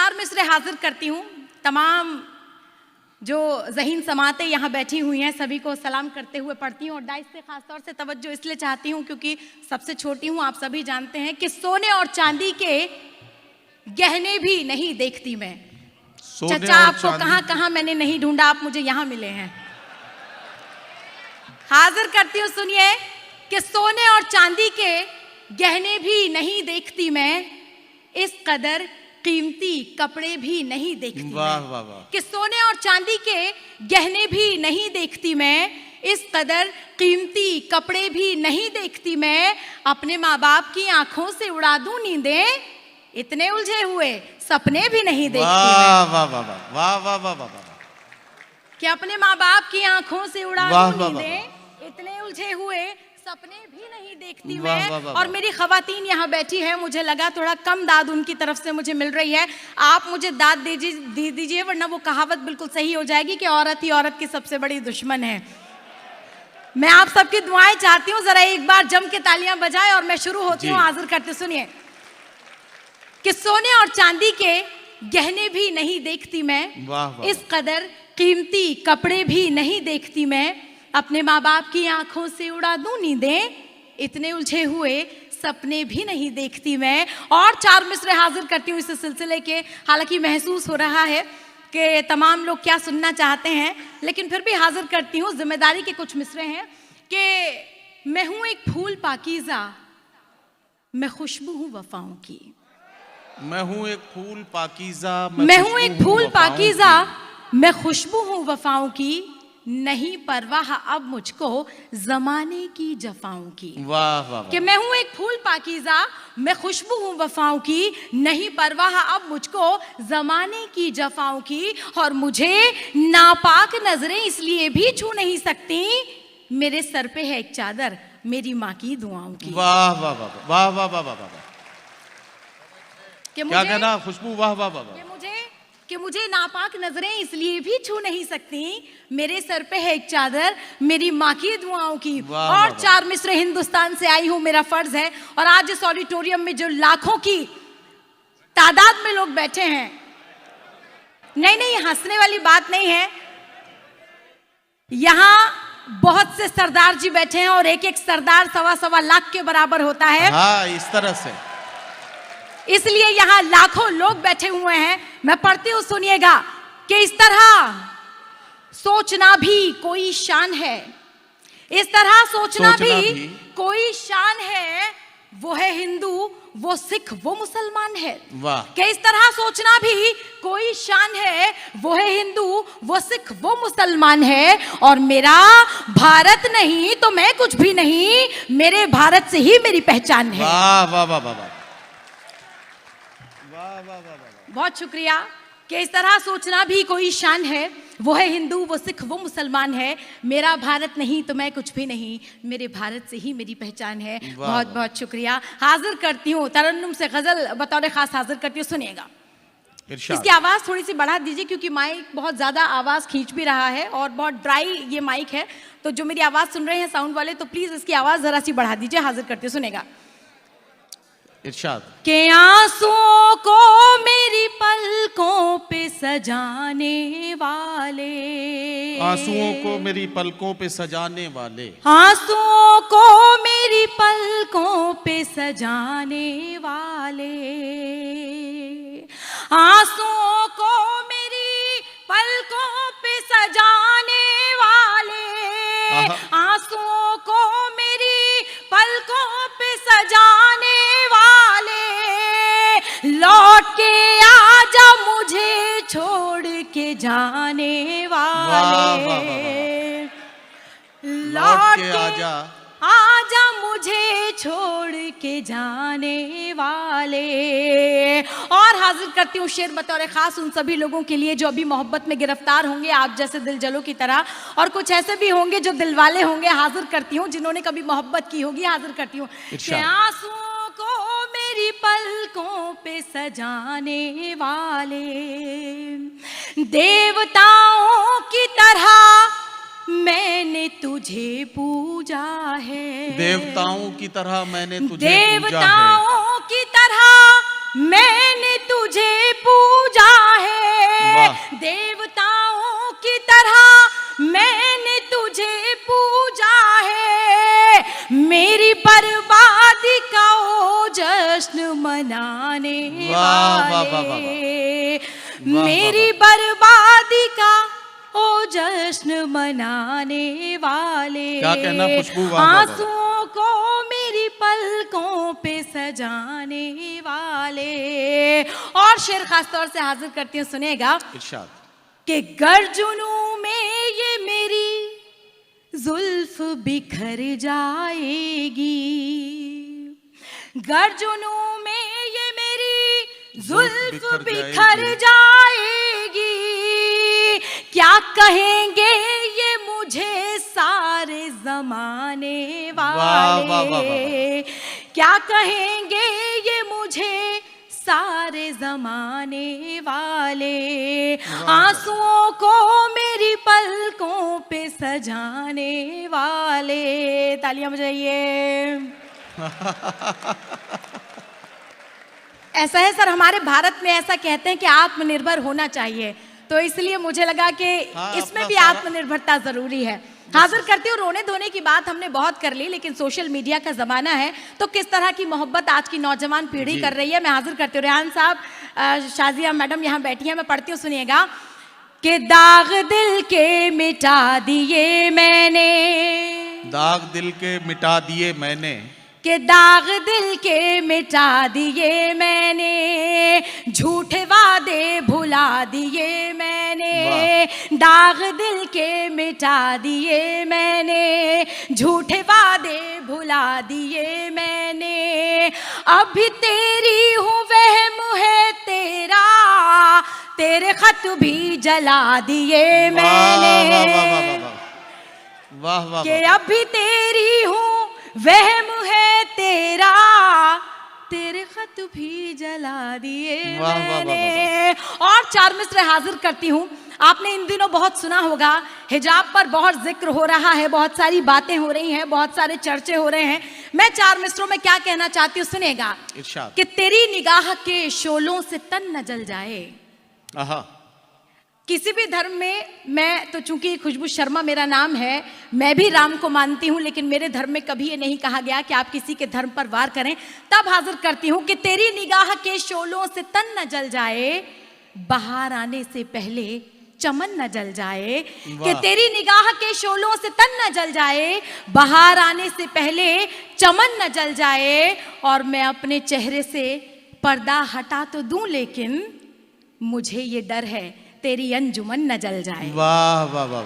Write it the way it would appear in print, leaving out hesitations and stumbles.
4 मिसरे हाजिर करती हूँ। तमाम जो ज़हीन समातें यहाँ बैठी हुई हैं सभी को सलाम करते हुए पढ़ती हूँ और डाइस से खास तौर से तवज्जो इसलिए चाहती हूँ क्योंकि सबसे छोटी हूँ। आप सभी जानते हैं कि सोने और चांदी के गहने भी नहीं देखती मैं। चचा आपको कहाँ कहाँ मैंने नहीं ढूंढा, आप मुझे यहाँ मिले हैं। हाजिर करती हूँ, सुनिए कि सोने और चांदी के गहने भी नहीं देखती मैं, इस कदर कीमती कपड़े भी नहीं देखती वाह मैं। वाह वाह। कि सोने और चांदी के गहने भी नहीं देखती मैं, इस कदर कीमती कपड़े भी नहीं देखती मैं। अपने माँ बाप की आंखों से उड़ा दूं नींदें, इतने उलझे हुए सपने भी नहीं देखती वाह मैं। वाह वाह वाह वाह वाह वाह। कि अपने माँ बाप की आंखों से उड़ा दूं नींदें, इतने उलझे हुए सपने भी नहीं देखती मैं। और मेरी खवातीन यहाँ बैठी है, मुझे लगा थोड़ा कम दाद उनकी तरफ से मुझे मिल रही है। आप मुझे दाद दीजिए वरना वो कहावत बिल्कुल सही हो जाएगी कि औरत ही औरत की सबसे बड़ी दुश्मन है। मैं आप सबकी दुआएं चाहती हूँ, जरा एक बार जम के तालियां बजाए और मैं शुरू होती हूँ। हाजिर करते सुनिए कि सोने और चांदी के गहने भी नहीं देखती मैं, इस कदर कीमती कपड़े भी नहीं देखती मैं। अपने माँ बाप की आंखों से उड़ा दूं नींदें, इतने उलझे हुए सपने भी नहीं देखती मैं। और 4 मिसरे हाजिर करती हूँ इस सिलसिले के। हालांकि महसूस हो रहा है कि तमाम लोग क्या सुनना चाहते हैं, लेकिन फिर भी हाजिर करती हूँ। जिम्मेदारी के कुछ मिसरे हैं कि मैं हूँ एक फूल पाकीज़ा, मैं खुशबू हूँ वफाओं की। मैं हूँ एक फूल पाकीज़ा, मैं हूँ एक फूल पाकीज़ा, मैं खुशबू हूँ वफाओं की। नहीं परवाह अब मुझको जमाने की जफाओं की। वाह वाह। कि मैं हूँ एक फूल पाकीज़ा, मैं खुशबू हूँ वफाओं की। नहीं परवाह अब मुझको जमाने की जफाओं की। और मुझे नापाक नजरें इसलिए भी छू नहीं सकती, मेरे सर पे है एक चादर मेरी माँ की दुआओं की। वाह वाह वाह वाह वाह वाह वाह। क्या कहना खुशबू, वाह वाह वाह। कि मुझे नापाक नजरें इसलिए भी छू नहीं सकती, मेरे सर पे है एक चादर मेरी माँ की दुआओं की। और 4 मिसरे हिंदुस्तान से आई हूँ, मेरा फर्ज है। और आज इस ऑडिटोरियम में जो लाखों की तादाद में लोग बैठे हैं, नहीं हंसने वाली बात नहीं है, यहाँ बहुत से सरदार जी बैठे हैं और एक एक सरदार 1.25 लाख के बराबर होता है। हाँ, इस तरह से, इसलिए यहाँ लाखों लोग बैठे हुए हैं। मैं पढ़ती हूँ, सुनिएगा कि इस तरह सोचना भी कोई शान है, इस तरह सोचना भी कोई शान है। वो है हिंदू, वो सिख, वो मुसलमान है। वाह। कि इस तरह सोचना भी कोई शान है, वो है हिंदू, वो सिख, वो मुसलमान है। और मेरा भारत नहीं तो मैं कुछ भी नहीं, मेरे भारत से ही मेरी पहचान है। वाह वाह वाह वाह। बहुत शुक्रिया। कि इस तरह सोचना भी कोई शान है, वो है हिंदू, वो सिख, वो मुसलमान है। मेरा भारत नहीं तो मैं कुछ भी नहीं, मेरे भारत से ही मेरी पहचान है। बहुत बहुत शुक्रिया। हाजिर करती हूँ तरन्नुम से गजल बतौर खास हाजिर करती हूँ, सुनिएगा। इसकी आवाज थोड़ी सी बढ़ा दीजिए क्योंकि माइक बहुत ज्यादा आवाज खींच भी रहा है और बहुत ड्राई ये माइक है, तो जो मेरी आवाज सुन रहे हैं साउंड वाले, तो प्लीज इसकी आवाज जरा सी बढ़ा दीजिए। हाजिर करती हूँ, सुनेगा। इरशाद। के आंसुओं को मेरी पलकों पे सजाने वाले, आंसुओं को मेरी पलकों पे सजाने वाले, आंसुओं को मेरी पलकों पे सजाने वाले, आंसुओं को मेरी पलकों पे सजाने वाले, आंसुओं को मेरी पलकों पे सजाने वाले, लौट के आजा मुझे छोड़ के जाने वाले, लौट के आजा मुझे छोड़ के जाने वाले। और हाजिर करती हूँ शेर बतौर खास उन सभी लोगों के लिए जो अभी मोहब्बत में गिरफ्तार होंगे, आप जैसे दिलजलों की तरह, और कुछ ऐसे भी होंगे जो दिलवाले होंगे। हाजिर करती हूँ जिन्होंने कभी मोहब्बत की होगी। हाजिर करती हूँ कि आंसुओं को मेरी पलकों पे सजाने वाले, देवताओं की तरह मैंने तुझे पूजा है, देवताओं की तरह मैंने तुझे देवताओं की तरह मैंने तुझे पूजा वाह, वाह, वाह, वाले, मेरी बर्बादी का ओ जश्न मनाने वाले, क्या कहना खुशबू, वाह, वाह, वाह। आंसुओं को मेरी पलकों पे सजाने वाले। और शेर खास तौर से हाजिर करती हूँ, सुनेगा इरशाद। कि गर्जुनों में ये मेरी जुल्फ बिखर जाएगी, गर्जुनों में ये मेरी जुल्फ बिखर जाएगी, क्या कहेंगे ये मुझे सारे जमाने वाले, वाह, वाह, वाह, वाह। क्या कहेंगे ये मुझे सारे जमाने वाले, आंसुओं को मेरी पलकों पे सजाने वाले। तालियां बजाइए। ऐसा है सर, हमारे भारत में ऐसा कहते हैं कि आत्मनिर्भर होना चाहिए, तो इसलिए मुझे लगा कि इसमें भी आत्मनिर्भरता जरूरी है। हाजिर करती हूँ, रोने धोने की बात हमने बहुत कर ली, लेकिन सोशल मीडिया का जमाना है, तो किस तरह की मोहब्बत आज की नौजवान पीढ़ी कर रही है, मैं हाजिर करती हूँ। रेहान साहब, शाजिया मैडम यहाँ बैठी हैं, मैं पढ़ती हूँ, सुनिएगा। कि दाग दिल के मिटा दिए मैंने, दाग दिल के मिटा दिए मैंने, कि दाग दिल के मिटा दिए मैंने, झूठे वादे भुला दिए मैंने, दाग दिल के मिटा दिए मैंने, झूठे वादे भुला दिए मैंने, अभी तेरी हूँ वहम है तेरा, तेरे खत भी जला दिए मैंने, वाह वाह, कि अभी तेरी हूँ वहम है तेरा, तेरे खत भी जला दिए मैंने। और चार मिसरे हाजिर करती हूँ। आपने इन दिनों बहुत सुना होगा, हिजाब पर बहुत जिक्र हो रहा है, बहुत सारी बातें हो रही हैं, बहुत सारे चर्चे हो रहे हैं। मैं चार मिसरों में क्या कहना चाहती हूँ, सुनेगा। कि तेरी निगाह के शोलों से तन न जल जाए। किसी भी धर्म में, मैं तो चूंकि खुशबू शर्मा मेरा नाम है, मैं भी राम को मानती हूँ, लेकिन मेरे धर्म में कभी ये नहीं कहा गया कि आप किसी के धर्म पर वार करें। तब हाजिर करती हूँ कि तेरी निगाह के शोलों से तन न जल जाए, बाहर आने से पहले चमन न जल जाए, कि तेरी निगाह के शोलों से तन न जल जाए, बाहर आने से पहले चमन न जल जाए, और मैं अपने चेहरे से पर्दा हटा तो दूं, लेकिन मुझे ये डर है तेरी अंजुमन न जल जाए। वाह वाह वाह।